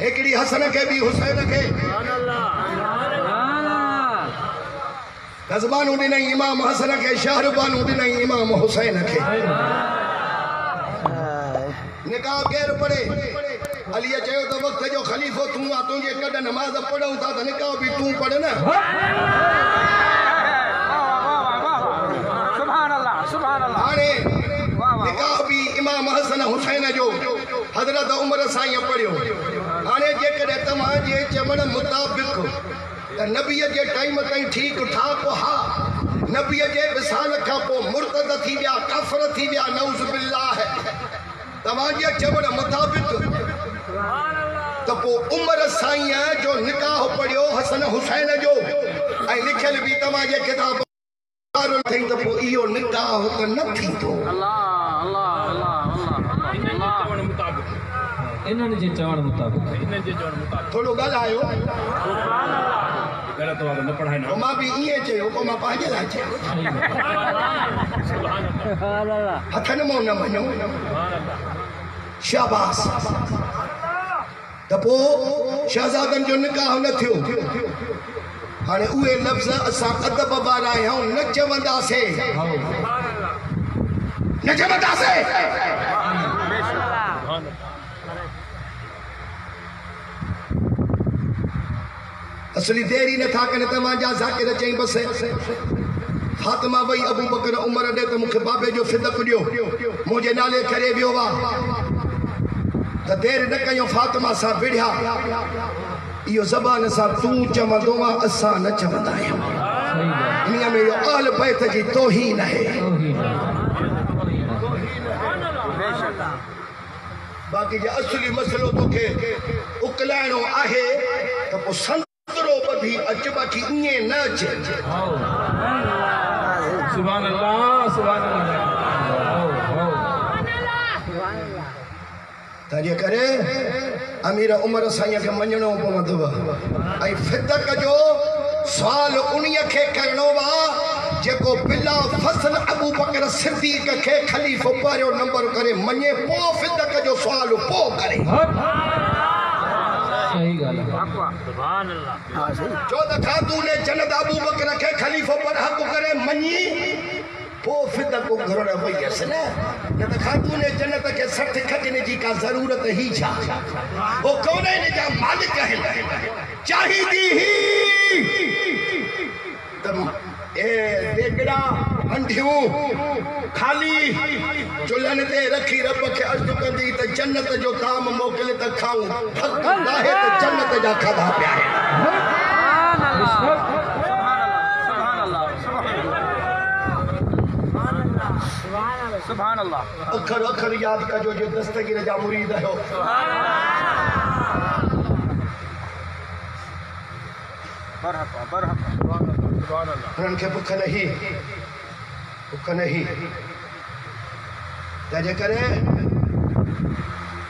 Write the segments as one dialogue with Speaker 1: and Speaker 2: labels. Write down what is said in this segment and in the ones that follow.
Speaker 1: एकड़ी हसन के भी हुसैन के गजबान उड़ी नहीं इमाम हसन के शाहरुबान उड़ी नहीं इमाम हुसैन के निकाह केर पड़े अली चयो तो वक्त जो खलीफो तू आ तुझे कद नमाज पढ़ूं था तो निकाह भी तू पढ़ ना सुभान अल्लाह हाणे निकाह भी इमाम हसन हुसैन जो हजरत उमर साईं पढ़ियो हाणे जेकॾहिं तव्हांजे चवण मुताबिक़ नबी के टाइम ताईं ठीक ठाक हा नबी के विसाल खां पोइ मुर्तद थी विया काफ़िर थी विया नऊज़ बिल्लाह तव्हांजे चवण मुताबिक़ तो पोइ उमर साईं जो निकाह पढ़ियो हसन हुसैन जो ऐं लिखियल बि तव्हांजे किताब थी तो पोइ इहो निकाह त न थींदो
Speaker 2: इन्हनि जे चवण मुताबिक़
Speaker 1: थोड़ो ॻाल्हायो मां भी इहे चयो पोइ मां पंहिंजे लाइ चयो हथनि मां न वञो शाबाश त पोइ शहज़ादनि जो निकाह न थियो हाणे उहे लफ़्ज़ असां अदब वारा आहियूं न चवंदासीं असली देरी न था कने तव्हांजा ज़ाकिर चई बस फातिमा वई अबू बकर उमर ॾे त मूंखे बाबे जो फिदक ॾियो मुंहिंजे नाले करे वियो वा त देरि न कयूं फातिमा सां विढ़िया इहो ज़बान सां तूं चवंदो आहे असां न चवंदा आहियूं इन में इहो आल बैत जी तौहीन आहे बाक़ी जो असली मसलो तोखे उकलाइणो आहे त पोइ संतरो बधी अच बाक़ी ईअं न अचे
Speaker 2: सुभान अल्लाह
Speaker 1: तंहिंजे करे अमीर उमर साईं खे मञणो पवंदो ऐं फिदक जो सुवाल उन्हीअ खे करिणो आहे जेको बिला फसल अबू बकर सिद्दीक़ खे खलीफ़ो पहिरियों नंबर करे मञे पोइ फिदक जो सुवाल पोइ करे
Speaker 2: सही ॻाल्हि आहे
Speaker 3: सुभान अल्लाह
Speaker 1: जो त खातून जन्नत अबू बकर खे खलीफ़ो पर हक़ करे मञी पोइ फिदक घुरण वई हुअसि न त खातून जन्नत खे सठ खजने जी का ज़रूरत ही छा वो कौनैन जा मालिक आहिनि चाहींदी ही त ए देगड़ा अंधियूं खाली चुल्हनि ते रखी रब खे अर्ज़ु कंदी त जन्नत जो ताम मोकिले त खाऊं हक़ नाहे त जन्नत जा खाधा पिया
Speaker 3: सुभान अल्लाह
Speaker 1: अखर अखर याद कजो जो दस्तगीर जा मुरीद हो उन्हनि खे बुख नहीं तंहिंजे करे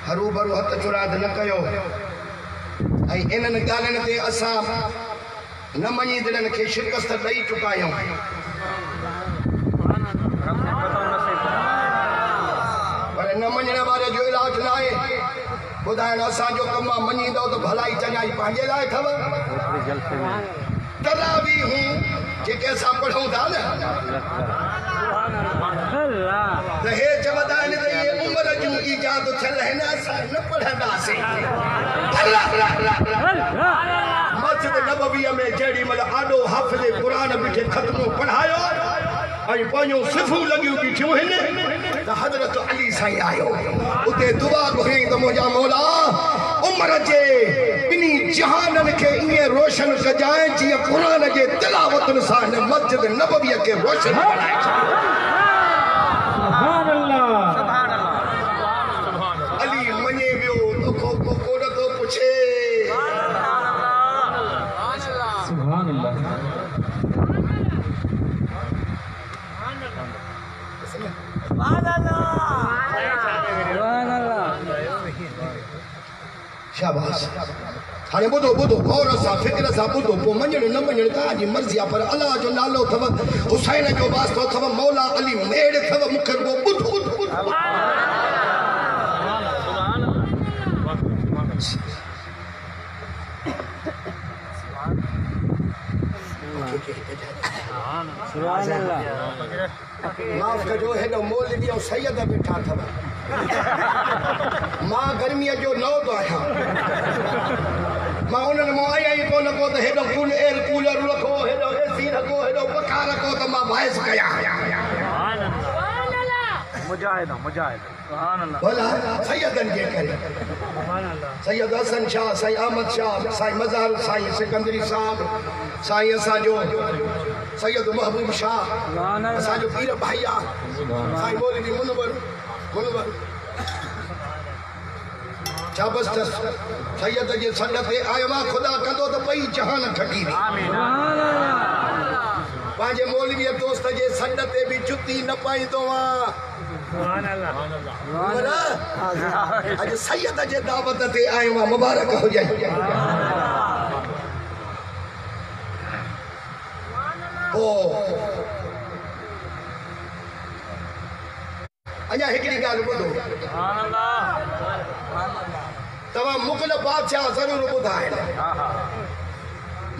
Speaker 1: हरू भरू हथ चुराद न कयो ऐं इन्हनि ॻाल्हियुनि ते असां न मञीदड़नि खे शिकस्त ॾेई चुका आहियूं पर न मञण वारे जो इलाज न आहे ॿुधाइण असांजो कमु आहे मञींदो त भलाई चङाई पंहिंजे लाइ अथव तरावीहूं जेके असां पढ़ूं था न त हे चवंदा आहिनि त इहे उमिरि जूं ईजाद थियल आहिनि असां न पढ़ंदासीं मस्जिद नबवीअ में जेॾी महिल आॾो हाफ़िज़ क़ुरान बीठे ख़त्मो पढ़ायो ऐं पंहिंजूं सिफ़ूं लॻियूं बीठियूं आहिनि त हज़रत अली साईं आयो उते दुआ घुरियईं त मुंहिंजा मौला उमिरि जे ॿिन्ही जहाननि खे ईअं रोशन कजांइ जीअं क़ुरान जे तिलावतुनि सां हिन मस्जिद नबवीअ खे रोशन बणाए
Speaker 2: सुभान अल्लाह
Speaker 1: अली मञे वियो तोखो को नथो पुछे
Speaker 2: सुभान अल्लाह शाबाश हाणे ॿुधो गौर सां फ़िक्र सां ॿुधो पोइ मञण न मञण तव्हांजी मर्ज़ी आहे पर अलाह जो नालो अथव हुसैन जो वास्तो अथव मौला अली मेड़ अथव मूंखे ॿुधो माफ कजो हेॾो मौलवी ऐं सैयद वेठा अथव मां गर्मीअ जो नओं थो आहियां मां उन्हनि मां आई कोन को त हेॾो एयर कूलर रखो हेॾो एसी रखो हेॾो पखा रखो त मां बाहिस कयां भला सैयदनि जे करे सैयद हसन शाह साईं अहमद शाह साईं मज़हर साईं सिकंदरी साहब साईं असांजो सैयद महबूब शाह असांजो पीर भाईया साईं मौलवी मुनवर शाबस सैयद जे सॾ ते आयो आहे ख़ुदा कंदो त पई जहान ठकी पंहिंजे मौलवीअ दोस्त जे सॾ ते बि जुती न पाईंदो आहे अॼु सैयद जे दावत ते आयो आहे मुबारक हुजे अञा हिकिड़ी ॻाल्हि ॿुधो तव्हां मुग़ल बादशाह ज़रूर ॿुधाइनि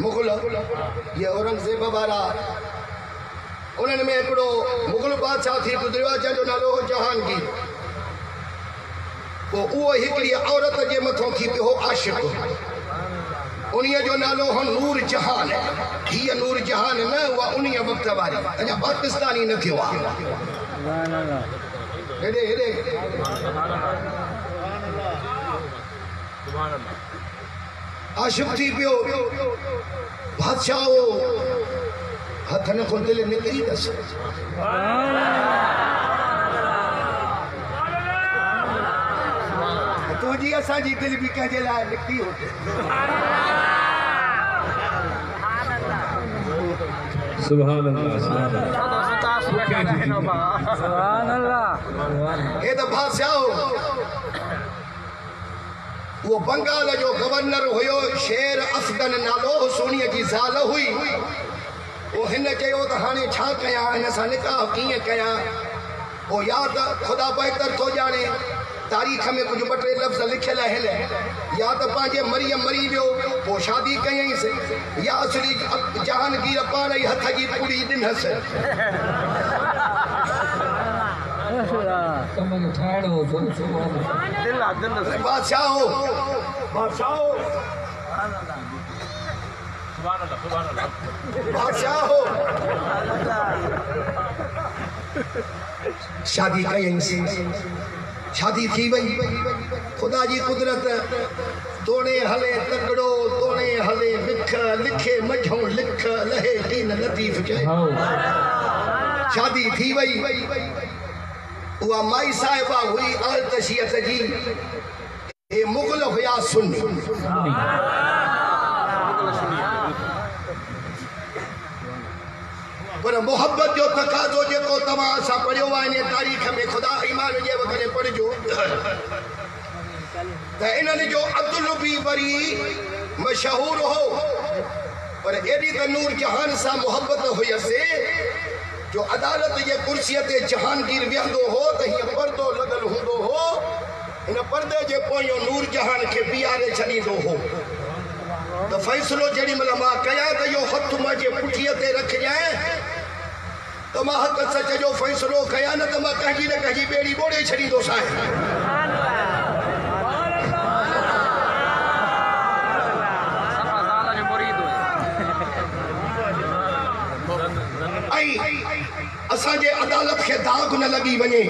Speaker 2: मुग़ल ये औरंगज़ेब वारा उन्हनि में हिकिड़ो मुग़ल बादशाह थी गुज़रियो आहे जंहिंजो नालो हो जहांगीर पोइ उहो हिकिड़ी औरत जे मथां थी पियो हो आशिक़ उन्हीअ जो नालो हो नूर जहान हीअ नूर जहान न उहा उन्हीअ वक़्त वारी अञा पाकिस्तानी न थियो आहे हेॾे हेॾे आशिक़ थी पियो बादशाह हथ न को दिल निकिरी अथसि तुंहिंजी असांजी दिलि बि कंहिंजे लाइ निकिती हुजे
Speaker 3: सुभान अल्लाह
Speaker 2: हे त बादशाह वो बंगाल जो गवर्नर हुयो शेर अफगन नालो सोनीअ जी ज़ाल हुई वो हिन चयो त हाणे छा कयां हिन सां निकाह कीअं कयां वो याद ख़ुदा बहितर थो ॼाणे तारीख़ में कुछ ॿ टे लफ़्ज़ लिखियल आहिनि या त पंहिंजे मरियम मरी वियो पोइ शादी कयईंसि या असली जहांगीर पाण ई हथ जी पूरी ॾिनसि बादशाह शादी कयईंसि शादी थी वई ख़ुदा जी कुदरत तोड़े हले तकड़ो तोड़े हले लिख लिखे मझों लिख लहे दीन लतीफ़ चए शादी थी वई उहा माई साहिबा हुई आल तशियत जी ये मुग़ल हुया सुन्नी पर मोहब्बत जो तकाज़ो जेको तव्हां असां पढ़ियो आहे इन तारीख़ में ख़ुदा ईमान जे वक़्तु पढ़िजो त इन्हनि जो अब्दुल बि वरी मशहूर हो पर एॾी त नूर जहान सां मोहब्बत हुयसि जो अदालत जे कुर्सीअ ते जहांगीर विहंदो हो त हीअं पर्दो लॻल हूंदो हो हिन पर्दे जे पोयों नूर जहान खे बीहारे छॾींदो हो त फ़ैसिलो जेॾी महिल मां कयां त इहो हथु मुंहिंजे पुठीअ ते रखजांइ त मां हक़ सच जो फ़ैसिलो कयां न त मां कंहिंजी न कंहिंजी ॿेड़ी ॿोड़े छॾींदोसि असांजे अदालत खे दाग न लॻी वञे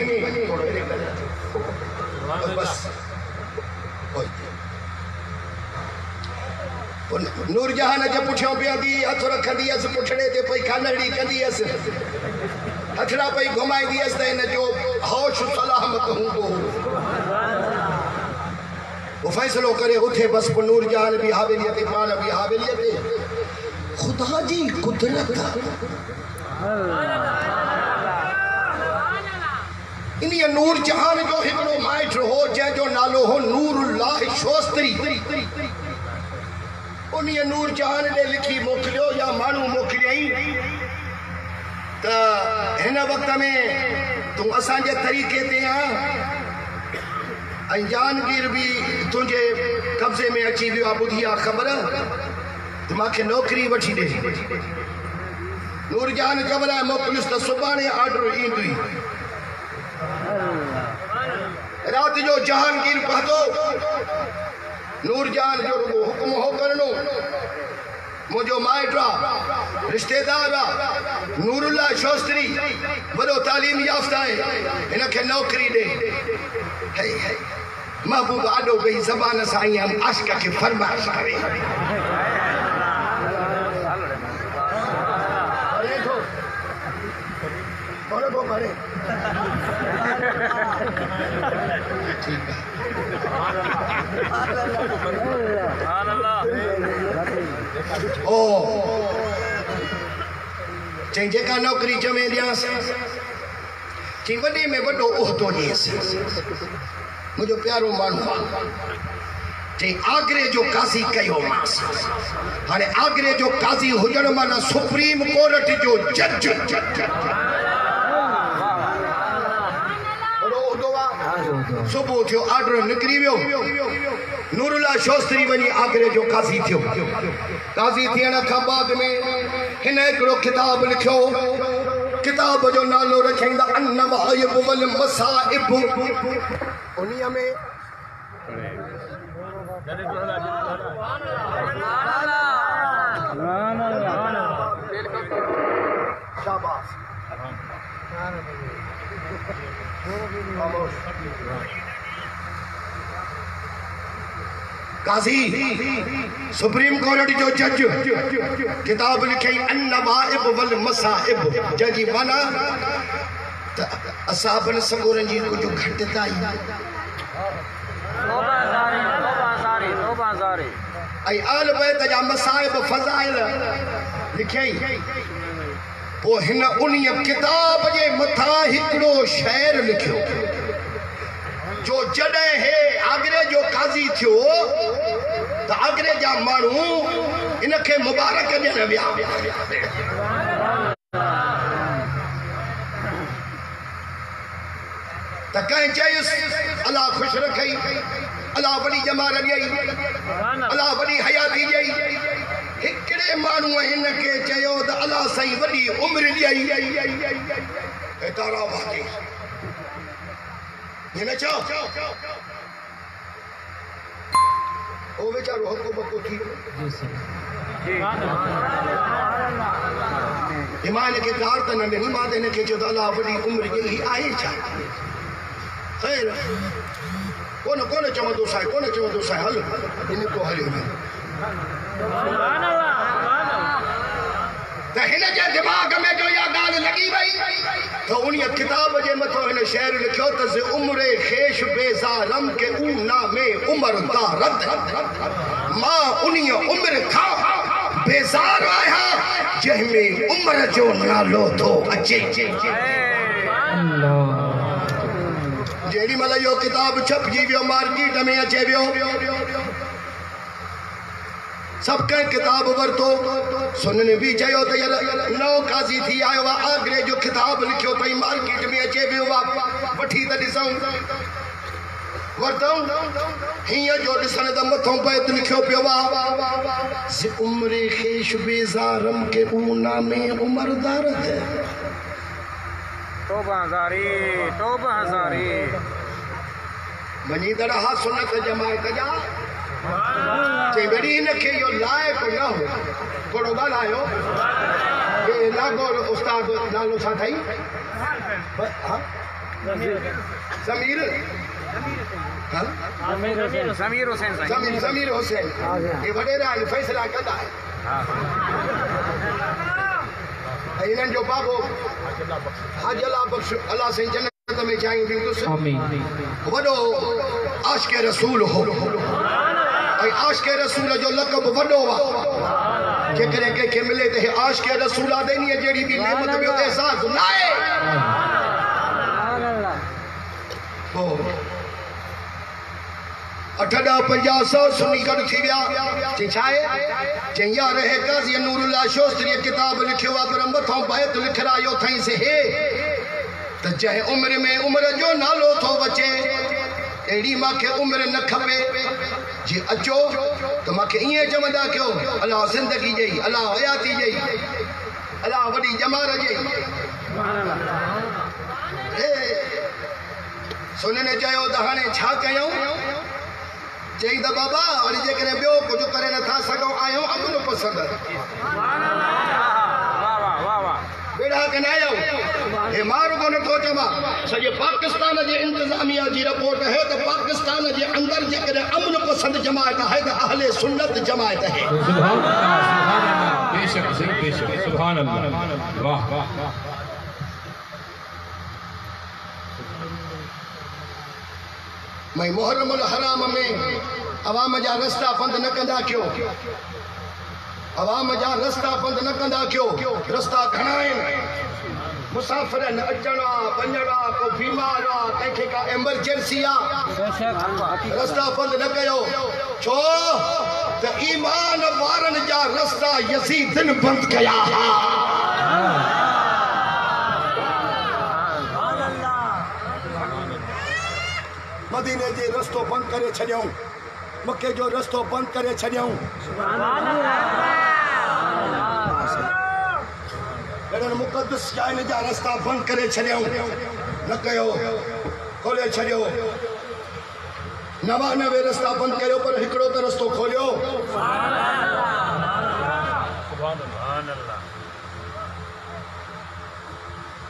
Speaker 2: नूर जहान जे पुठियों बीहंदी हथ रखंदी हुअसि पुठड़े ते पई खानड़ी कंदी हुअसि हथड़ा पई घुमाईंदी हुअसि त हिन जो होश सलामत हूंदो वो फ़ैसिलो करे उथे बस पोइ नूर जहान बि हवेलीअ ते पाण बि हवेलीअ ते ख़ुदा जी कुदरत इन्हीअ नूर जहान जो हिकिड़ो माइट हो जंहिंजो नालो हो नूरुल्लाह शोस्तरी उन्हीअ नूर जहान ॾे लिखी मोकिलियो या माण्हू मोकिलियईं त हिन वक़्त में तूं असांजे तरीक़े ते आहीं ऐं जहांगीर बि तुंहिंजे कब्ज़े में अची वियो आहे ॿुधी आहे ख़बर त मूंखे नौकिरी वठी ॾे नूरजान जबला मोकलिस तो सुबाने ऑर्डर ईंदी रात जो जहांगीर पहुंचो नूरजान जो हुक्म हो करनो मुझो माइट्रा रिश्तेदार नूरुल्लाह शास्त्री बड़ो तालीम याफ्ता है इनके नौकरी दे महबूब आडो गई जबान साईं हम आशिक के फरमाइश करे ठीक है ओ चई जेका नौकरी चवे दियास चई वॾे में वॾो उहिदो ॾियस मुंहिंजो प्यारो माण्हू चई आगरे जो काज़ी कयो मांस हाणे आगरे जो काज़ी हुजण माना सुप्रीम कोर्ट जो जज सुबह थियो ऑर्डर निकरी वियो नूरुल्लाह शास्त्री वनी आगरे जो काज़ी थियो काज़ी थियण खां बाद में हिन हिकिड़ो किताब लिखियो किताब जो नालो रखंदा अन्नवाइब वल मसाइब उन्हीं में शाबाश काजी सुप्रीम कोर्ट जो जज किताब लिखी अन्नवाइब वल मसाइब जजी माना असाबन सगोरन जी कुछ घटताई आई आल बैत जा मसाइब फजाइल लिखई वो हिन उन्हीं किताब जे मथा हिकड़ो शेर लिखियो जो जडे है आगरे जो काजी थियो तो आगरे जा मानू इनके मुबारक ॾियण विया त कहीं चयुस अल्लाह खुश रखई अल्लाह बड़ी जमाल ॾियई अल्लाह बड़ी हयाती ॾियई हिकड़े मानू इनके चयो त अल्लाह सही वडी उम्र ॾियई तारा बाकी ये न चाहो ओ बेचारो हको बको थी ईमान के कार त न नहीं मां ने के जो अल्लाह वडी उम्र यही आए छा खैर कोन कोन चवंदो साईं कोन चवंदो साईं हल इन को हलियो सुभान अल्लाह त हिन जे दिमाग में जो या गाल लगी वई तो उन्हीं किताब जे मथो हिन शेर लिखियो त उम्र खेश बेजारम के ऊ नामे उमर दारद मां उन्हीं उम्र खा बेजार आया जंहिंमें उम्र जो नालो थो अचे जेडी मतलब यो किताब छपजी वियो मार्केट में अचे वियो सब कहीं किताब वरतो सुनने भी चाहिए तो यार नौ काजी थी आयो आगरे जो किताब लिखियो तई मार्केट में अचे वियो वठी त ॾिसूं वरतऊं हीअं जो ॾिसण त मथों बैत लिखियो पियो आहे उम्र खेश बेज़ारम के ऊना में उमर दारद
Speaker 4: तौबा हज़ारी
Speaker 2: वञी दड़ा हा सुनत जमायत जा चई बेड़ी इनखे इहो लाइक़ न हो थोरो ॻाल्हायो लागो उस्ताद नालो छा अथई ज़मीर ज़मीर हुसैन ये वॾेरा आहिनि फ़ैसिला कंदा आहिनि इन्हनि जो बाबो हाजला बख्श अल्लाह साईं जन्नत में जायूं ॾींदुसि वॾो आशिक़ रसूल हो आशिक़ रसूल जो लक़ब वॾो आहे जेकॾहिं कंहिंखे मिले त आशिक़ रसूल आदनीअ जहिड़ी बि नेमत जो एहसास न आहे अठ ॾह 50 100 सुनी गॾु थी विया चई छा आहे चई यार हे काज़ी नूरुल्लाह शास्त्री किताब लिखियो आहे पर मथां बैत लिखरायो अथई से हे त जंहिं उम्र में उम्र जो नालो थो अचे अहिड़ी मूंखे उम्र न खपे जी अचो त मूंखे ईअं चवंदा कयो अलाह ज़िंदगी ॾेई अलाह हयाती ॾेई अल्लाह वडी जमा रजे सुनने चयो त हाणे छा कयूं चई त बाबा वरी जेकॾहिं ॿियो कुझु करे नथा सघूं आहियूं अमन पसंद बेड़ा कंदा आहियूं हे मारो को नथो चवां सॼे पाकिस्तान जे इंतज़ामिया जी रिपोर्ट है त पाकिस्तान जे अंदर जेकॾहिं अमन पसंद जमायत है त अहले सुन्नत जमायत है
Speaker 3: बेशक सुभान अल्लाह वाह वाह
Speaker 2: मैं मुहर्रम उल हराम में अवाम जा रस्ता बंद न कंदा क्यों अवाम जा रस्ता बंद न कंदा क्यों रस्ता घणा आहिनि मुसाफ़िर अचणा वञणा को बीमार आहे कंहिंखे का एमरजेंसी आहे रस्ता बंद न कयो छो त ईमान वारनि जा रस्ता यज़ीदन बंद कया मदीने जे रस्तो बंद करे छॾियऊं मक्के जो रस्तो बंद करे छॾियऊं अहिड़नि मुक़दस शाइन जा रस्ता बंद करे छॾियऊं न कयो खोले छॾियो 99 रस्ता बंद कयो पर हिकिड़ो त रस्तो खोलियो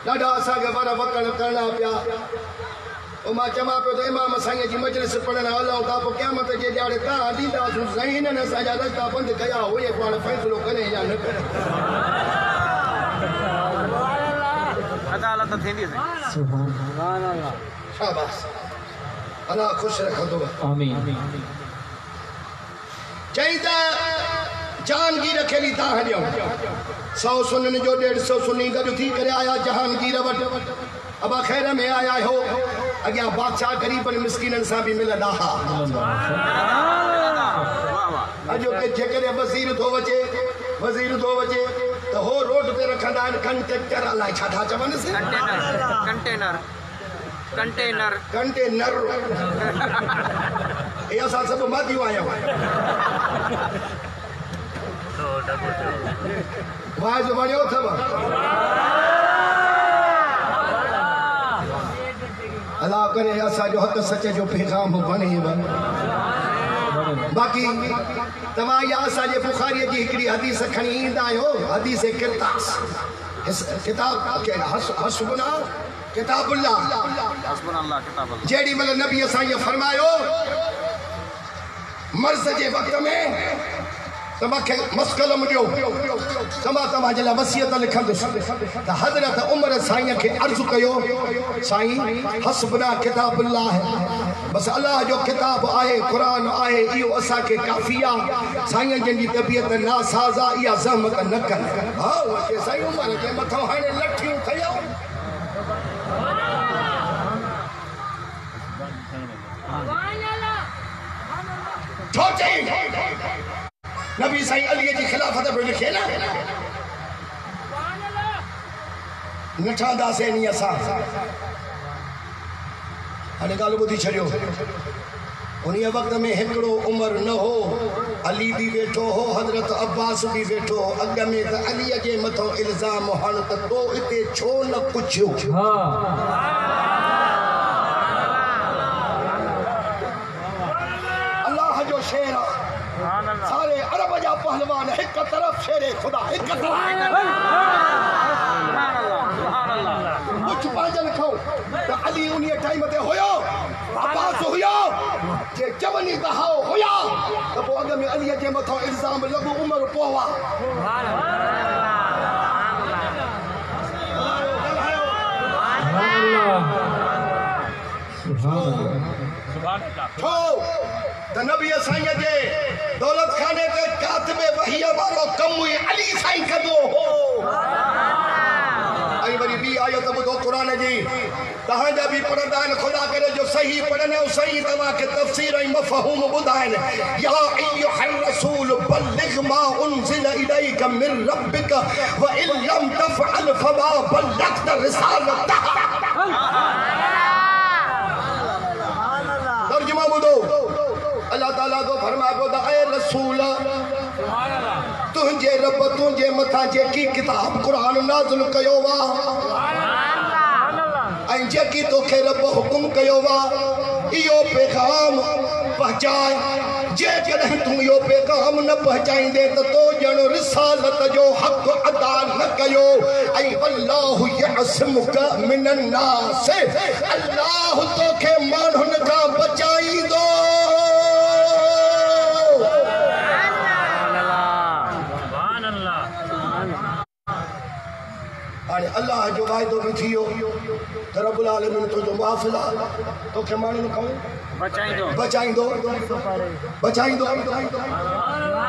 Speaker 2: ॾाढा असांखे वर वकड़ करणा पिया मां चवां पियो त इमाम साईं जी मजलिस पढ़ण हलूं था पोइ क़यामत जे ॾियारे तव्हां ॾींदासीं साईं हिननि असांजा रस्ता बंदि कया उहे पाण फ़ैसिलो करे या न करे
Speaker 4: अदालत थींदी
Speaker 2: शाबाश अल्लाह ख़ुशि रखंदो
Speaker 3: आमीन
Speaker 2: चई त जहांगीर खे ली तव्हां हलियो 100 सुननि जो 150 सुनी गॾु थी करे आया जहांगीर वटि अबा ख़ैर में आया हो अॻियां बादशाह ग़रीबनि मिसकीननि सां बि मिलंदा हा अॼु के जेकॾहिं वज़ीर थो अचे त हो रोड ते रखंदा आहिनि कंटेक्टर अलाए छा था चवनि कंटेनर हे असां सभु मादियूं आहियूं वाइज वणियो अथव अल्लाह करे असांजो हक़ सच जो पैगाम बणेव बाक़ी तव्हां या असांजे बुखारीअ जी हिकिड़ी हदीस खणी ईंदा आहियो हदीस किरतास किताब हस्बुना किताबुल्लाह जेॾी महिल नबी असां इहो फरमायो मर्ज़ जे वक़्त में त मूंखे मस्कलम ॾियो त मां तव्हांजे लाइ वसियत लिखंदुसि त हज़रत उमर साईं खे अर्ज़ु कयो साईं हस्बुना किताबुल्लाह बसि अलाह जो किताब आहे क़ुर आहे इहो असांखे काफ़ी आहे साईं जंहिंजी तबियत नासाज़ आहे इहा ज़हमत न कनि हा साईं उमर जे मथां हाणे लठियूं खयूं छो चई नबी साईं अली जी खिलाफत पे लिखे ना न ठहंदासीं नी असां हाणे ॻाल्हि ॿुधी छॾियो उन वक़्त में हिकिड़ो उमर न हो अली भी वेठो हो हज़रत अब्बास भी वेठो अॻ में त अलीअ जे मथां इल्ज़ाम हण त तो हिते छो न पुछियो अल्लाह जो शेर सारे अरब जा पहलवान एक तरफ शेरे खुदा एक तरफ कुछ पाजन खाओ तो अली उन्हीं टाइम ते होयो अब्बास होयो जे जवनी कहाओ होया तो वो अग में अली जे मथो इल्जाम लगो उमर पोवा सुभान अल्लाह त नबी साईं जे दौलत खाने ते कातिबे वहिया वारो कम अली साईं कंदो हो आई वरी बि आयो त ॿुधो क़ुर जी तव्हांजा बि पढ़ंदा आहिनि खुदा करे जो सही पढ़नि ऐं सही तव्हांखे तफ़सीर ऐं मफ़हूम ॿुधाइनि या अय्युहर रसूल बल्लिग मा उनज़िल इलैक मिन रब्बिक व इन लम तफ़अल फमा बल्लगत रिसालतह तर्जुमा ॿुधो अल्लाह ताला को फरमाए को ए रसूल तुझे रब तुझे मथा जेकी किताब कुरान नाज़िल कयो वा ऐं जेकी तोखे रब हुकुम कयो वा इहो पैगाम पहुचाए जेकॾहिं तूं इहो पैगाम न पहुचाईंदे त तो ॼण रिसालत जो हक़ अदा न कयो ऐं अल्लाहु यअसिमुक मिनन्नास अल्लाह तोखे माण्हुनि खां बचाईंदो हाणे अल्लाह जो वाइदो बि थी वियो त रब्बुल आलमीन तुंहिंजो मुआफ़िज़ आहे तोखे माण्हुनि खां बचाईंदो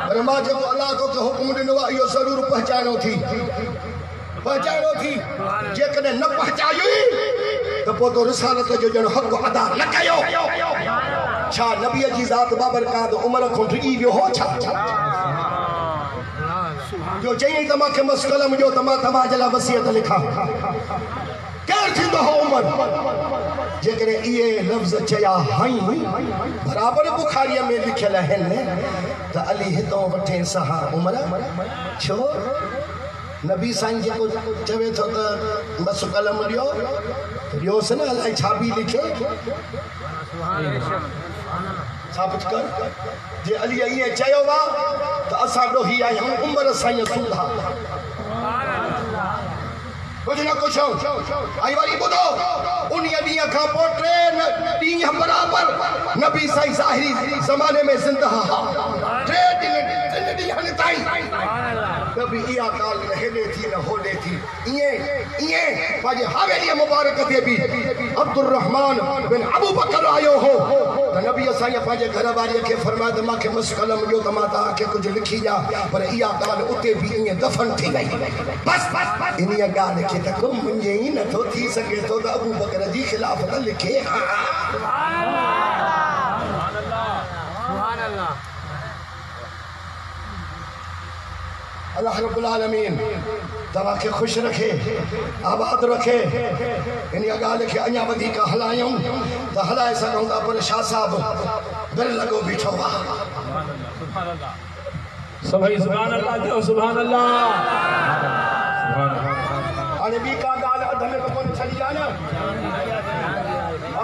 Speaker 2: पर मां जेको अल्लाह तोखे हुकुम ॾिनो आहे इहो ज़रूरु पहुचाइणो थी जेकॾहिं न पहुचाई त पोइ तो रिसालत जो ॼण हक़ अदा न कयो छा नबीअ जी ज़ात बाबरकात उमिरि खां डिॼी वियो हो छा जो चई त मूंखे मसकलम जो त मां तव्हांजे लाइ वसियत लिखां केरु थींदो हो उमिरि जेकॾहिं इहे लफ़्ज़ चया हई बराबरि बुखारीअ में लिखियल आहिनि त अली हितां वठे सहा उमिरि छो नबी साईं जेको चवे थो त मसकलम ॾियोसि न अलाए छा बि लिखे साबित कर जे अली ईअं चयो वा त असां ॾोही आहियूं उमिरि साईं सूधा कुछ न कुछ आई वरी ॿुधो उन ॾींहं खां पोइ 3 ॾींहं बराबर नबी साईं ज़ाहिरी ज़माने में ज़िंदा 3 ॾींहंनि ताईं कभी इहा ॻाल्हि न हेॾे थी न होॾे थी ईअं पंहिंजे हवेलीअ मुबारक ते बि अब्दुर रहमान बिन अबू बकर आयो हो त नबी साईं पंहिंजे घर वारीअ खे फरमायो त मूंखे मसकलम ॾियो त मां तव्हांखे कुझु लिखी ॾियां पर इहा ॻाल्हि उते बि ईअं दफ़न थी वई बस इन ॻाल्हि खे त को मुंहिंजे ई नथो थी सघे थो त अबू बकर जी ख़िलाफ़त लिखे अल्लाह रब्बुल आलमीन तव्हांखे ख़ुशि रखे आबाद रखे इन ॻाल्हि खे अञा वधीक हलायूं त हलाए सघूं था पर शाह साहिबु दिलि लॻो बीठो आहे
Speaker 3: सभई सुभान अल्लाह जो सुभान अल्लाह
Speaker 2: हाणे ॿी का ॻाल्हि अध में कोन छॾी आहे न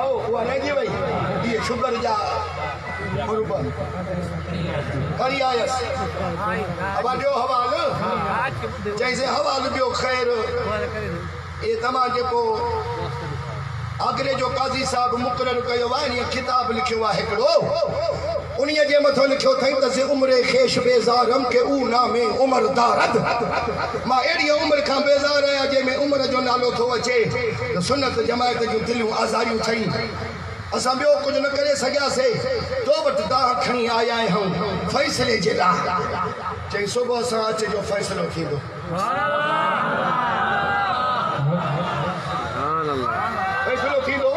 Speaker 2: आओ उहा रहिजी वई इहे शुगर जा खणी आयसि अब ॾियो हवाल चईंसि हवाल ॿियो ख़ैर ये तव्हां जेको आगरे जो काज़ी साहब मुक़ररु कयो आहे इन किताब लिखियो आहे हिकिड़ो उन्हीअ जे मथां लिखियो अथई त उमिरि खेश बेज़ारम के ऊ नामे उमिरि दारद मां अहिड़ी उमिरि खां बेज़ार आहियां जंहिंमें उमिरि जो नालो थो अचे त सुनत जमायत जूं दिलियूं आज़ारियूं ठही असां ॿियो कुझु न करे सघियासीं तो वटि तव्हां खणी आया आहियूं फ़ैसिले जे लाइ चई सुबुह सां अचिजो फ़ैसिलो थींदो फ़ैसिलो थींदो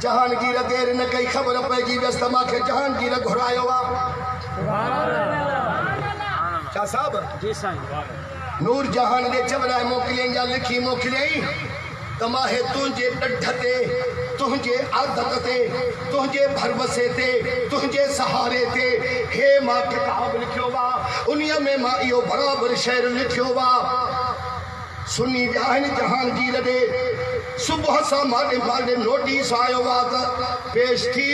Speaker 2: जहांगीर देर न कई ख़बर पइजी वियसि त मूंखे जहांगीर घुरायो आहे छा साहब जी साईं नूर जहान ने चवराए मोकिलियईं या लिखी मोकिलियईं त मां हे तुंहिंजे ॾढ ते तुंहिंजे आदत ते तुंहिंजे भरवसे ते तुंहिंजे सहारे ते हे मां किताब लिखियो आहे उन्हीअ में मां इहो बराबरि शेर लिखियो आहे सुनी विया आहिनि जहांगीर ॾे सुबुह सां माॾे नोटिस आयो आहे त पेश थी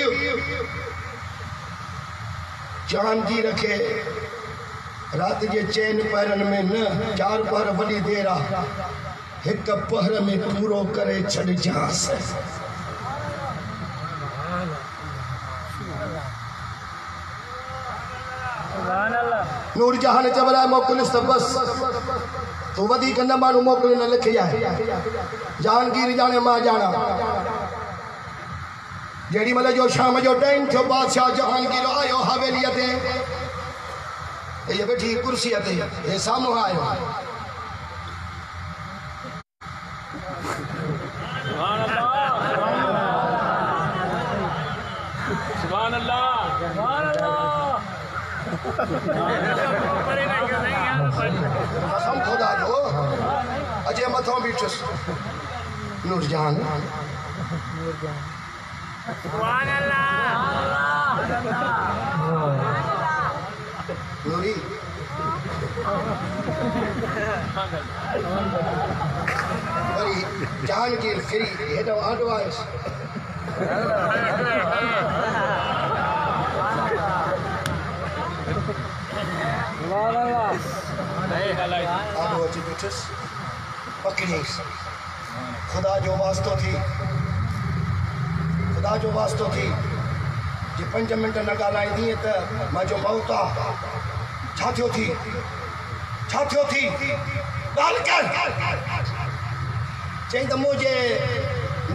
Speaker 2: जहांगीर खे रात के चैन पहरन में न 4 पहर वडी देर आ एक पहर में पूरो करे छड़ जास नूर जहान चवरा मोकलिस त बस तू वधी कन मानू मोकल न लिखी है जहांगीर जाने मां जाना जेडी मल जो शाम जो टाइम थियो बादशाह जहांगीर आयो हवेली ते ये बैठी कुर्सी ते ये सामू आयो
Speaker 3: सुभान अल्लाह
Speaker 2: कसम खुदा जो अजय मथों बीठस नूरजहान नूरी वरी जहांगीर फिरी हेॾो एडवांस आबो अची बीठुस पकड़ीस खुदा जो वास्तो थी जे 5 मिंट न ॻाल्हाईंदी त मुंहिंजो मौत आहे छा थियो थी ॻाल्हि कर चई त मुंहिंजे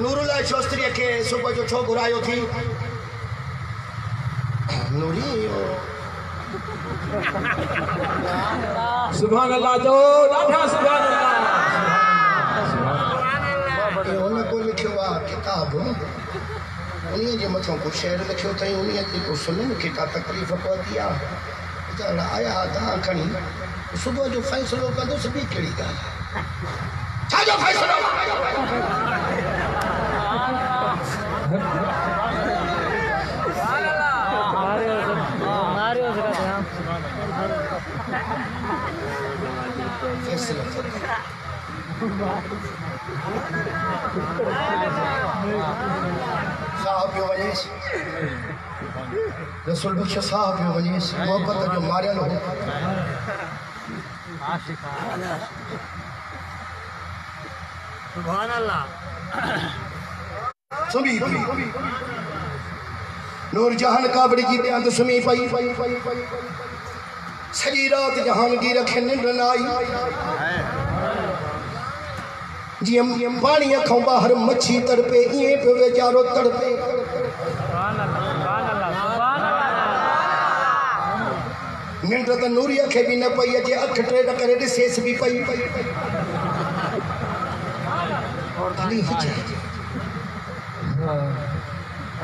Speaker 2: नूरुल्लाह शास्त्रीअ खे सुबुह जो छो घुरायो थी नूरी
Speaker 3: सुभान अल्लाह जो ॾाढा सुभान अल्लाह
Speaker 2: हुन को लिखियो आहे किताब उन्हीअ जे मथां को शेर लिखियो अथई उन्हीअ ते को सुननि खे का तकलीफ़ पवंदी आहे वीचारा आया तव्हां खणी सुबुह जो फ़ैसिलो कंदुसि ॿी कहिड़ी ॻाल्हि छा जो फ़ैसिलो साहब पियो वञेसि रसूल बख्श साहब पियो वञेसि मोहब्बत जो मारियल हो
Speaker 4: सुभान अल्लाह
Speaker 2: सुम्ही पई नूर जहान काबड़ी जी बेअंत सुम्ही पई सॼी राति जहांगीर खे निंड न आई जीअं पाणी खां ॿाहिरि मच्छी तड़पे ईअं पियो वीचारो तड़पे निंड त नूरीअ खे बि न पई अचे अख टेड करे ॾिसेसि बि पई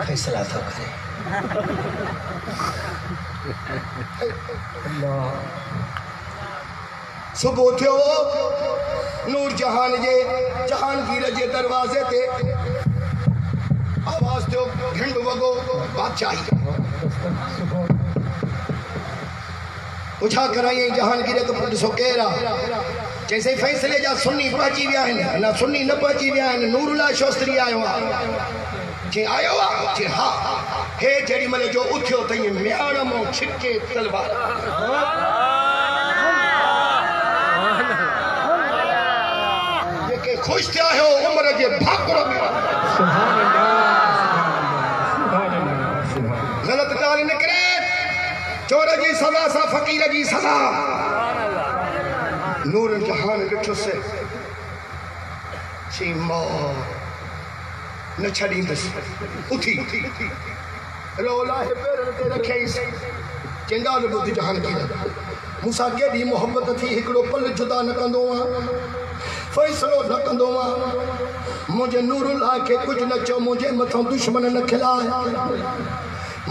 Speaker 2: फैसला थो करे सुबुह थियो नूर जहान जे जहांगीर जे दरवाज़े ते आवाज़ थियो घिंड वॻो बादशाही पुछा कराई जहांगीर खे ॾिसो केरु आहे चईं फैसले जा सुन्नी पहुची विया आहिनि अञा सुन्नी न पहुची विया आहिनि नूरुल्लाह शास्त्री आयो आहे चईं आयो आहे चईं हा हे जेॾी महिल जो उथियो त ईअं म्याण मां छिके तलवार जेके ख़ुशि थिया हो उमिरि जे भाकुर में ग़लति ॻाल्हि निकिरे चोर जी सज़ा सां फ़क़ीर जी सज़ा नूर जहान ॾिठुसि चई मां न छॾींदुसि उथी रोलाहे पेरनि ते रखियईसि चईं ॻाल्हि ॿुध जहांगीर मूंसां केॾी मोहबत थी हिकिड़ो पल जुदा न कंदो आहियां फ़ैसिलो न कंदो आहियां मुंहिंजे नूरुल्लाह खे कुझु न चओ मुंहिंजे मथां दुश्मन न खिलाए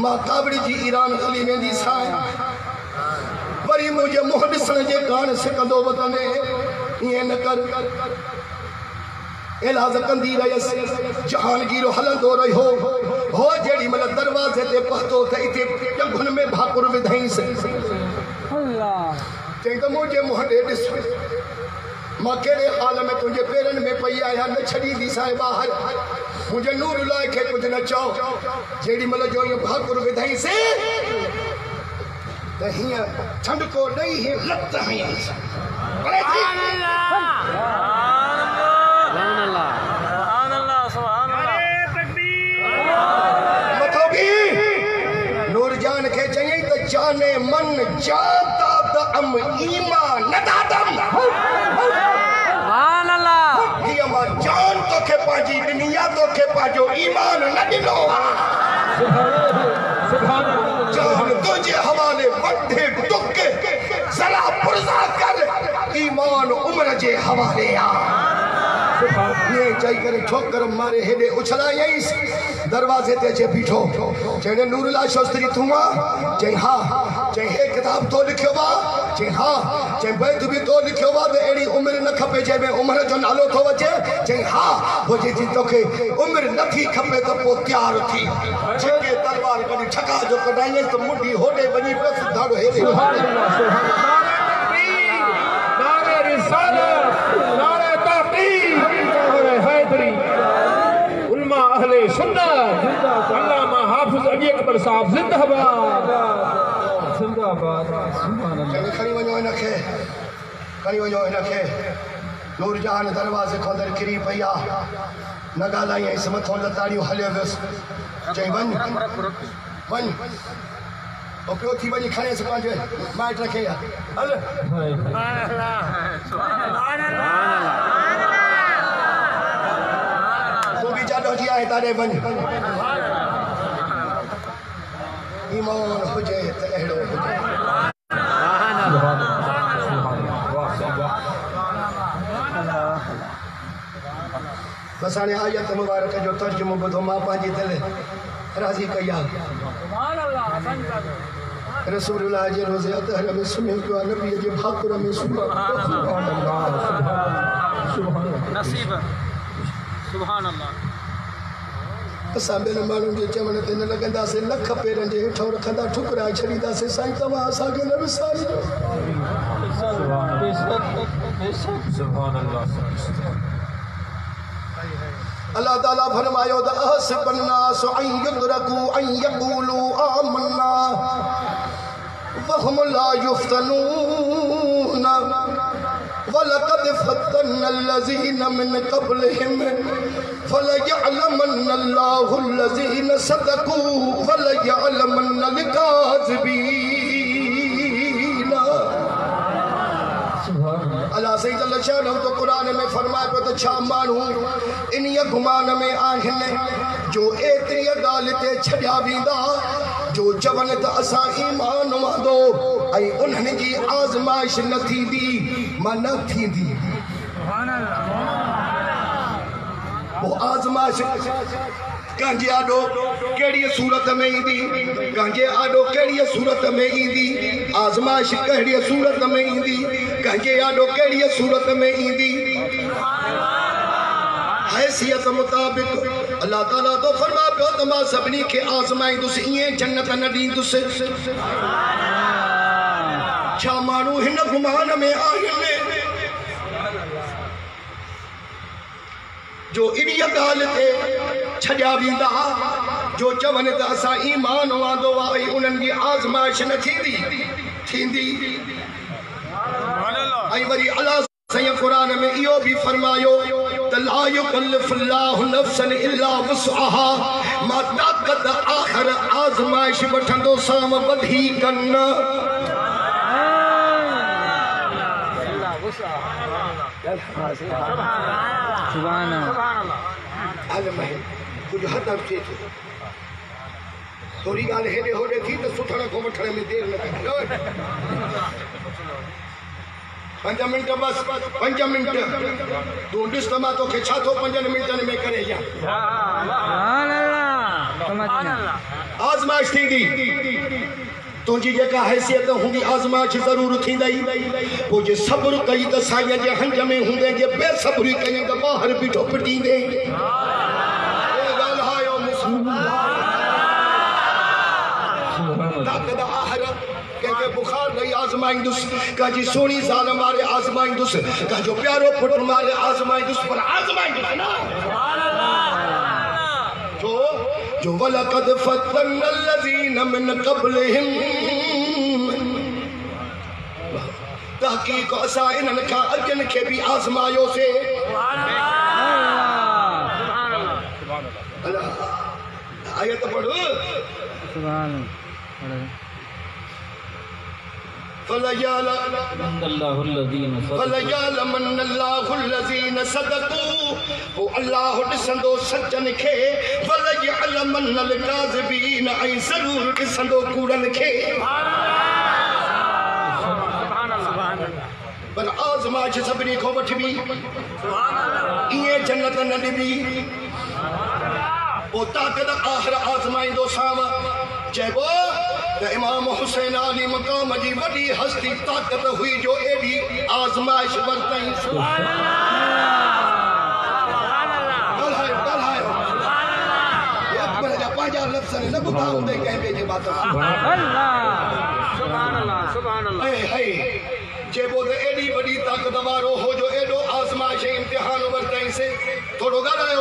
Speaker 2: मां कावड़ी जी ईरान हली वेंदी सां वरी मुंहिंजे मुंहुं ॾिसण जे कारण सिकंदो वतने ईअं न कर इलाज कंदी रहियसि जहांगीर हलंदो रहियो हो जेॾी महिल दरवाज़े ते पहुतो त हिते ॼंघुनि में भाकुर विधाईंसि चई त मुंहिंजे मुंहं ॾे ॾिस मां कहिड़े हाल में तुंहिंजे पेरनि में पई आहियां न छॾींदी सां ॿाहिरि मुंहिंजे नूरुल्लाह खे कुझु न चओ जेॾी महिल जो ईअं भाकुर विधाईंसि त हीअं छंडको ॾेई हीअं लत हयईंसि नूरजान खे चयईं त जाने मन जाता त अम ईमान न दादम
Speaker 4: सुभान अल्लाह
Speaker 2: हीअ मां जान तोखे पंहिंजी ॾिनी आहे तोखे पंहिंजो ईमान न ॾिनो जान तुंहिंजे हवाले वठे टुके ज़रा पुरज़ा कर ईमान उमिरि जे हवाले आहे ईअं चई करे ठोकर मारे हेॾे उछलायईंसि दरवाजे ते अचे बीठो चईं नूरुल्लाह शास्त्री तूं आ चईं हा चईं हे किताब तो लिखियो बा चईं हा चईं भाई तू भी तो लिखियो बा त अहिड़ी उमिरि न खपे जंहिंमें उमिरि जो नालो थो अचे चईं हा पोइ जे तोखे उमिरि नथी खपे त पोइ तयारु थी जेके तलवार कढी ठका जो कढाईं त मुंडी होॾे वञी पियो दाड़ो हेॾे
Speaker 3: अल्लामा हाफिज अली अकबर साहब जिंदाबाद जिंदाबाद
Speaker 2: खणी वञो हिनखे नूरजहान दरवाज़े खां अंदरि किरी पई आहे न ॻाल्हाईं मथां लताड़ियूं हलियो वियुसि चईं वञ ओ पियो थी वञी खणेसि पंहिंजे माइट खे हल तूं बि जाॾो जी आहे ताॾे वञ ईमान हुजे त अहिड़ो हुजे बस हाणे आयत मुबारक जो तर्जुमो ॿुधो मां पंहिंजी दिलि राज़ी कई आहे रसूलुल्लाह जे रोज़े अतहर में सुम्हियो पियो आहे नबीअ जे भाकुर में असां ॿियनि माण्हुनि जे चवण ते न लॻंदासीं लख पेरनि जे हेठो रखंदा ठुकराए छॾींदासीं साईं तव्हां असांखे न विसारिजो अल्लाह ताला फरमायो त अहसिबन्नास अन युद्रकू अन यक़ूलू आमन्ना वहुम ला युफ्तनून वलक़द फतन्ना अल्लज़ीन मिन क़ब्लिहिम फलयअलमन्ना अल्लाहु अल्लज़ीन सदक़ू वलयअलमन्ना अल-काज़िबीन। अल्लाह सही जल शानहू तो कुरान में फरमाए पियो त छा माण्हू इन्हीअ गुमान में आहिनि जो एतिरी ॻाल्हि ते छॾिया वेंदा जो चवनि त असां ईमान वांदो ऐं उन्हनि जी आज़माइश न थींदी मां न थींदी वो आज़माइश कंहिंजे आॾो कहिड़ी सूरत में ईंदी कंहिंजे आॾो कहिड़ी सूरत में ईंदी आज़माइश कहिड़ी सूरत में ईंदी कंहिंजे आॾो कहिड़ी सूरत में ईंदी हैसियत मुताबिक़ अल्लाह ताला तो फरमा पियो त मां सभिनी खे आज़माईंदुसि ईअं जन्नत न ॾींदुसि छा माण्हू हिन गुमान में आहिनि जो इन्हीअ ॻाल्हि ते छॾिया वेंदा जो चवनि त असां ईमान वांदो आहे ऐं उन्हनि जी आज़माइश न थींदी ऐं वरी अल्लाह साईं क़ुरान में इहो बि फरमायो त ला युकल्लिफुल्लाहु नफ्सन इल्ला वुसअहा मां ताक़त आख़िर आज़माइश वठंदो साम वधीक न कुछ हद थिए थो थोड़ी ॻाल्हि हेॾे होॾे थी त सुथण खां वठण में देरि न कंदी 5 मिंट बस 5 मिंट तूं ॾिस त मां तोखे छा थो 5 मिंटनि में करे ॾियां आज़माइश थींदी तुझी जेका हैसियत हूंदी आज़माइश ज़रूर थींदई पोइ जे सब्र कई त साईं जे हंज में हूंदे जे बेसब्री कई त ॿाहिरि बीठो पिटींदे ॻाल्हायो कंहिंखे बुखार ॾेई आज़माईंदुसि कंहिंजी सुहिणी ज़ाल मारे आज़माईंदुसि कंहिंजो प्यारो पुटु मारे आज़माईंदुसि पर आज़माईंदुसि न जो वलक़द फतन्ना अल्लज़ीन मिन क़ब्लिहिम तहक़ीक़ असां इन्हनि खां अॻियनि खे बि आज़मायोसीं आयत पढ़ो फलयअलमन्ना अल्लाहु अल्लज़ीन सदक़ू वो अल्लाह ॾिसंदो सचनि खे वलयअलमन्ना अल-काज़िबीन ऐं ज़रूर ॾिसंदो कूड़नि खे पर आज़माइश सभिनी खां वठबी ईअं जन्नत न ॾिबी वो ताकत आखिर आजमाइंदो साम चेबो त इमाम हुसैन अली मकाम जी वडी हस्ती ताकत हुई जो एडी आजमाइश वरतई सुभान अल्लाह अकबर जा पांजा लफ्ज़ न बुधाओ दे कहे जे बात सुभान अल्लाह हे चेबो त एडी वडी ताकत वारो हो जो एडो आजमाइश इम्तिहान वरतई से थोड़ो गालायो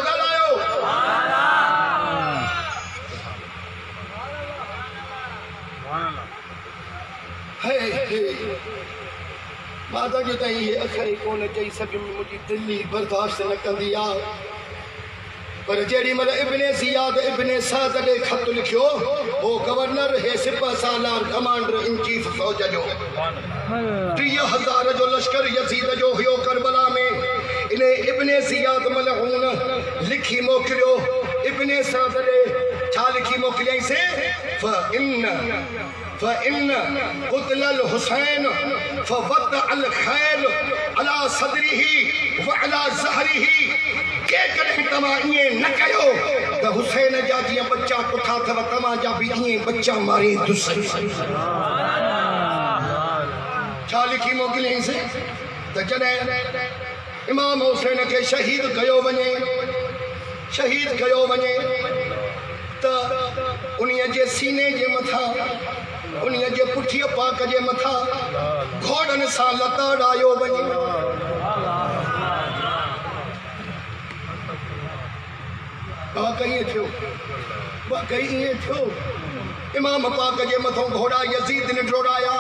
Speaker 2: माता जो ताईं ये अखर कोन चई सके मुझी दिल्ली बर्दाश्त न कंदी आ पर जेड़ी मल इब्ने जियाद इब्ने साद ने खत लिखियो वो गवर्नर है सिपह सालार कमांडर इन चीफ फौज जो 30,000 जो लश्कर यजीद जो हुयो करबला में इन्हें इब्ने जियाद मलऊन लिखी मोकलियो इब्ने साद ने छा लिखी मोकलिया से फ़इन क़ुत्ल हुसैन फ़वद्अ अल खैल अला सदरिही व अला ज़हरिही के कॾहिं तव्हां ईअं न कयो त हुसैन जा जीअं बच्चा कुठा अथव तव्हां जा बि ईअं बच्चा मारे दुसरी छा लिखी मोकिलियईंसि त जॾहिं इमाम हुसैन खे शहीद कयो वञे त उन्हीअ जे सीने जे मथां उन्हीअ जे पुठीअ पाक जे मथां घोड़नि सां लताड़ायो वञे वाकई ईअं थियो इमाम पाक जे मथां घोड़ा यज़ीद ने डोड़ाया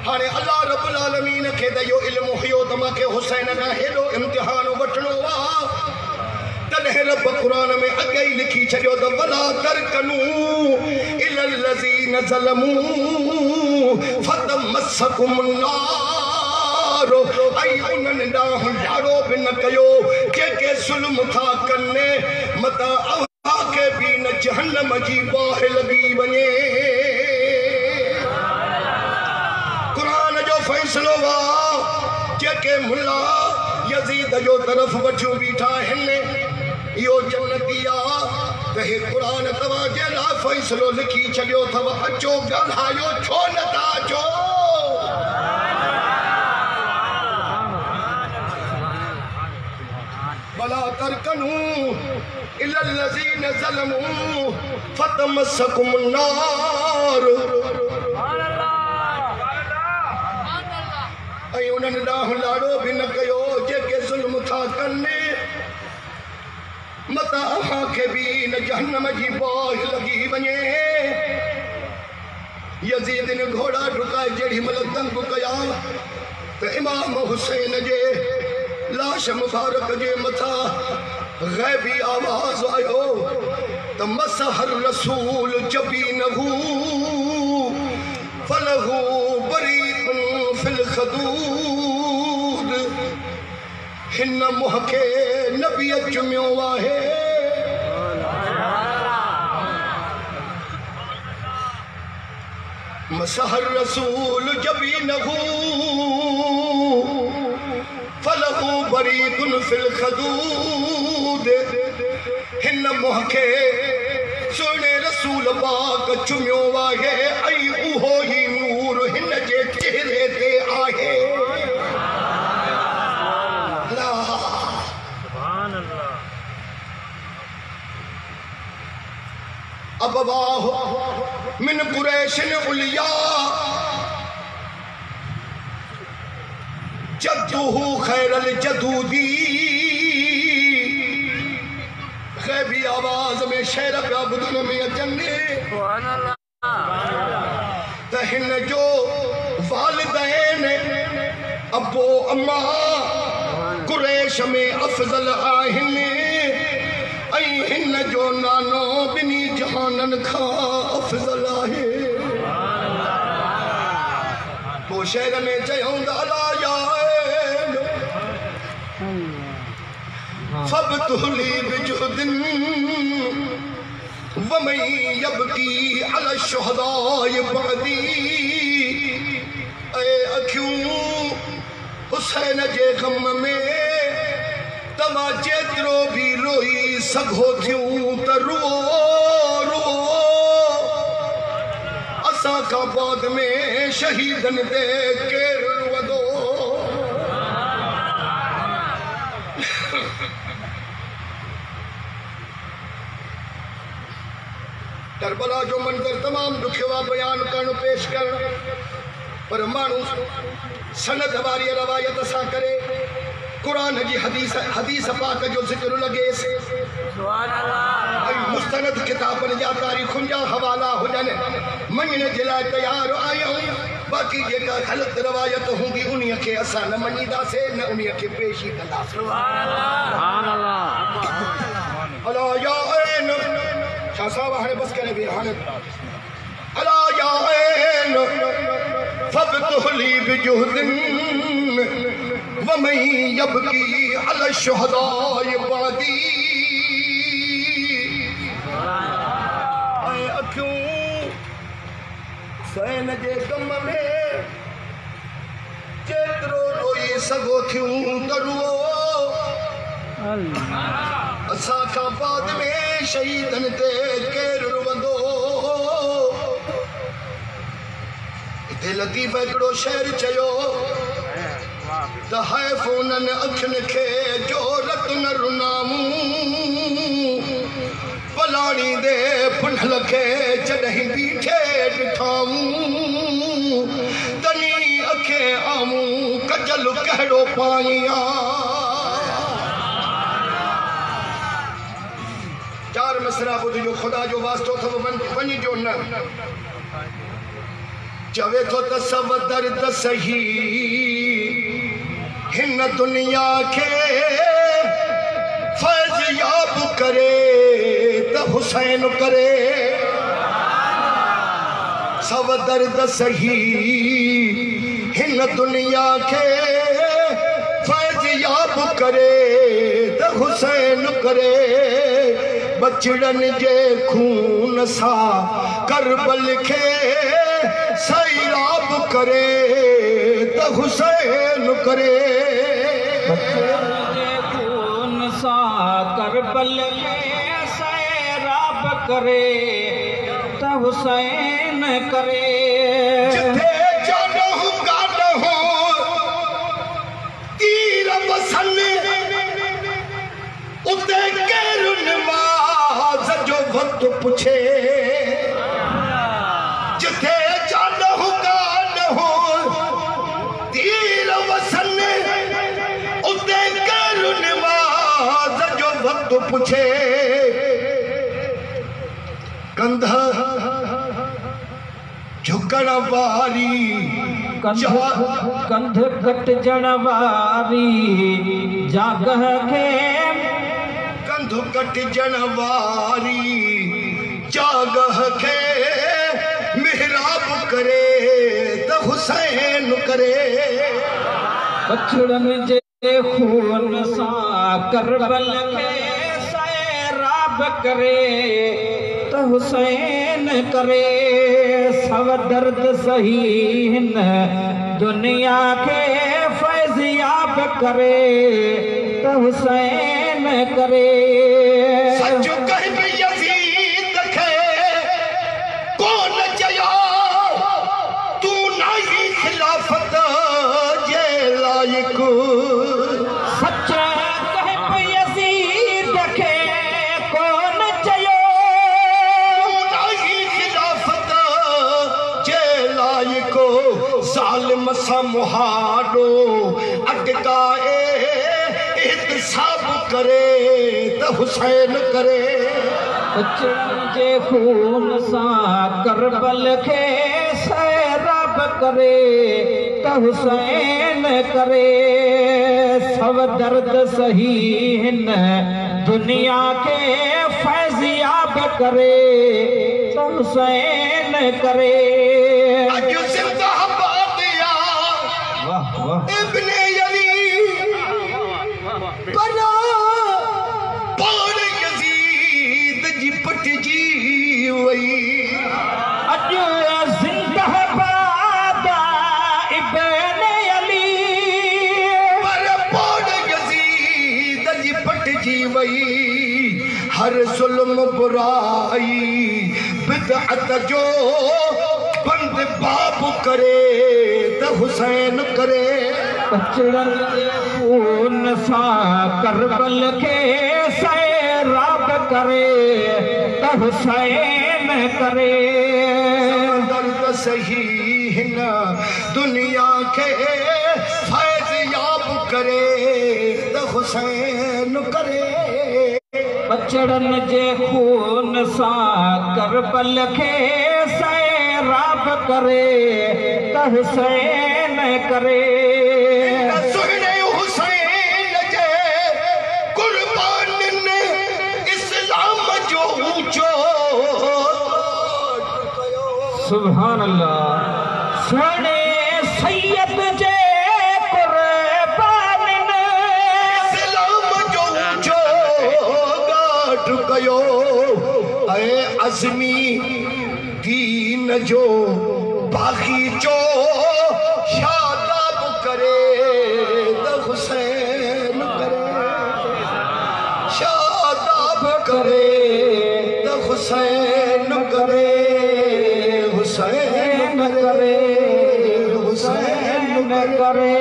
Speaker 2: हाणे अल्लाह रब्बुल आलमीन खे त इहो इल्मु हुयो त मूंखे हुसैन खां हेॾो इम्तिहान वठिणो आहे तॾहिं रब क़ुरान में अॻे ई लिखी छॾियो त वला तरकनू इलल लज़ीन ज़लमू फतमस्सकुम नार ऐं उन्हनि ॾांहुं ॾाढो बि न कयो जेके ज़ुल्म था कनि मता अव्हां खे बि न जहन्नम जी बाहि लॻी वञे क़ुरान जो फ़ैसिलो आहे जेके मुल्ला यज़ीद जो तरफ़ वठियूं बीठा आहिनि इहो जन्नती आहे त हे क़ुरान तव्हां जे लाइ फ़ैसिलो लिखी छॾियो अथव अचो ॻाल्हायो छो नथा अचो वला तरकनू इलल लज़ीन ज़लमू फतमस्सकुम नार ऐं उन्हनि ॾांहुं लाड़ो बि न कयो जेके ज़ुल्म था कनि मता अव्हां खे बि न जहन्नम जी बाहि लॻी वञे यज़ीद ने घोड़ा डुकाए जेॾी महिल तंग कया त इमाम हुसैन जे लाश मुबारक जे मथां ग़ैबी आवाज़ आयो त मसहर रसूल जबीनहू फलहू बरीकुन फिल खदूद हिन मुंह खे नबी चुमियो आहे मसहर रसूल जबीनहू फलहू बरीकुन फिल खदूद हिन मुंह खे सुहिणे रसूल पाक चुमियो आहे ऐं उहो ई नूर हिन जे चेहरे ते आहे अबवाह मिन कुरैशिन उलिया जद्दुहु खैरल जदूदी ग़ैबी आवाज़ में शेर पिया ॿुधण में अचनि त हिन जो वालिदैन अबो अम्मा कुरैश में अफ़ज़ल आहिनि ऐं हिन जो नानो ॿिन्ही जहाननि खां अफ़ज़ल आहे पोइ शेर में चयूं त अला फबतुली बिजुदिन वमन यबकी अला शुहदाए बदी ए अखियूं हुसैन जे गम में त तव्हां जेतिरो बि रोई सघो थियूं त रुओ रुओ असां खां बाद में शहीदनि ते केरु रुअंदो करबला जो मंज़र तमाम दुखियो आहे बयान करण पेश करण पर माण्हू सनद वारी रवायत सां करे कुरान जी हदीस पाक जो ज़िक्र लॻेसि मुस्तनद किताबनि जा तारीख़ुनि जा हवाला हुजनि मञण जे लाइ तयारु आहियूं बाक़ी जेका ग़लति रवायत हूंदी उन्हीअ खे असां न मञीदासीं न उन्हीअ खे पेश ई कंदासीं अला या ऐन शाह साहब हाणे बस करे बि हाणे अला या ऐन फबतुली बिजुहदिन वमन यबकी अला शुहदाए बादी ऐं अखियूं सैन जे गम में जेतिरो रोई सघो थियूं त रुओ असां खां बाद में शहीदनि ते केरु रुअंदो हिते लतीफ़ हिकिड़ो शेर चयो त हैफ़ उन्हनि अखियुनि खे जो रत न रुनाऊं पलाणी दे पुंढल खे जॾहिं बीठे ॾिठाऊं तनी अखे आऊं कजल कहिड़ो पाईं चार मिसरा ॿुधिजो ख़ुदा जो वास्तो अथव वञिजो न चवे थो त सब दर्द सही हिन दुनिया खे फैज़ याब करे त हुसैन करे सब दर्द सही हिन दुनिया खे फैज़ याब करे त हुसैन करे बचड़नि जे खून सां करबल खे सैराब करे त हुसैन करे
Speaker 3: बचड़नि जे खून सां करबल खे सैराब करे त हुसैन करे
Speaker 2: जिथे जाॾो काॾो तीर वसन उते केरु नमाज़ जो वक़्तु पुछे जिथे जाॾो काॾो तीर वसन उते केरु नमाज़ जो वक़्तु पुछे कंध झुकण वारी
Speaker 3: कंध कटजण वारी जागह खे
Speaker 2: कंध कटजण वारी जागह खे मिहराब करे त हुसैन करे
Speaker 3: बचड़नि जे खून सां करबल खे सैराब करे त हुसैन करे सब दर्द सही हिन दुनिया खे फैज़ याब करे त हुसैन करे
Speaker 2: सच कहि बि यज़ीद खे कोन चयो तू नाही खिलाफत जे लाइक
Speaker 3: सच कहि बि यज़ीद खे कोन चयो
Speaker 2: नाही खिलाफत जे लाइक ज़ालिम सां मुहाड़ो अटकाए एहतिसाब करे त हुसैन करे
Speaker 3: बचड़नि जे खून सां करबल खे सैराब करे त हुसैन करे सब दर्द सही हिन दुनिया खे फैज़ याब करे त हुसैन करे
Speaker 2: अॼु ज़िंदाबाद या
Speaker 3: वाह वाह
Speaker 2: इब्ने अली पर पाण यज़ीद जी पटिजी वई
Speaker 3: अॼु ज़िंदाबाद इब्ने अली
Speaker 2: पर पाण यज़ीद जी हर जुल्म बुराई बिदअत जो बंद बाप करे त हुसैन करे।
Speaker 3: बचड़न जे खून सां करबल खे सैराब करे त हुसैन करे।
Speaker 2: दर्द सही हिन दुनिया के फैज़ याब करे त हुसैन करे।
Speaker 3: बचड़न जे खून सां करबल खे सैराब करे त हुसैन करे।
Speaker 2: सुहिणे हुसैन जे कुर्बानिन इस्लाम जो ऊंचो
Speaker 3: सुभान अल्लाह। सुहिणे सैयद जे कुर्बानिन
Speaker 2: इस्लाम जो ऊंचो गाठ कयो। ऐ अज़मी दीन जो बाग़ीचो शादाब करे त हुसैन करे। शादाब करे त हुसैन करे। हुसैन करे हुसैन करे।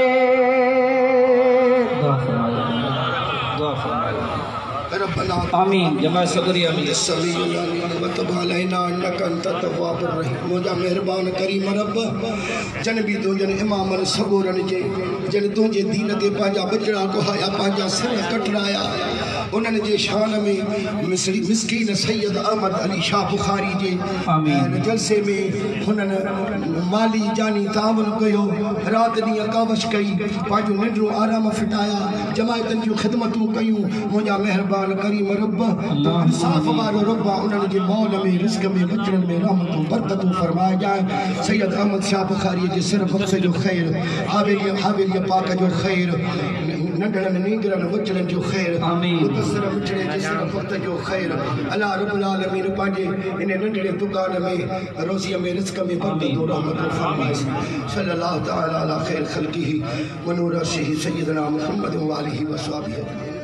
Speaker 3: आमीन जमा शुक्रिया
Speaker 2: मुझा मेहरबान करीम रब जन भी तुझन इमामन सगोरन जे जन तुझे दीन ते पंहिंजा बचड़ा कोहाया पंहिंजा सिर कटराया उन्हनि जे शान में मिस्कीन सैयद अहमद अली शाह बुखारी जे जलसे में हुननि माली जानी तावन कयो रात ॾींहुं कावश कई पंहिंजो निंड्रो आराम फिटाया जमायतनि जूं ख़िदमतूं कयूं। मुंहिंजा मेहरबान करीम रब इंसाफ़ वारो रब उन्हनि जे मौल में रिज़्क़ में बचड़नि में रहमतूं बरकतूं फरमाए ॼाए। सैयद अहमद शाह बुखारी जे सिर वक़्त जो ख़ैर हावेली पाक जो ख़ैर नंढड़नि नींगरनि बचड़नि जो ख़ैर मुदस्सिर बचड़े जे सिर वक़्त जो ख़ैर अल्लाह रब्बुल आलमीन पंहिंजे इन नंढड़े दुकान में रोज़ीअ में रिज़्क़ में बरकतूं रहमतूं फरमाए। सल्लल्लाहु तआला अला ख़ैर ख़ल्क़िही व नूर अर्शिही सय्यदना मुहम्मद व आलिही व सहाबिही।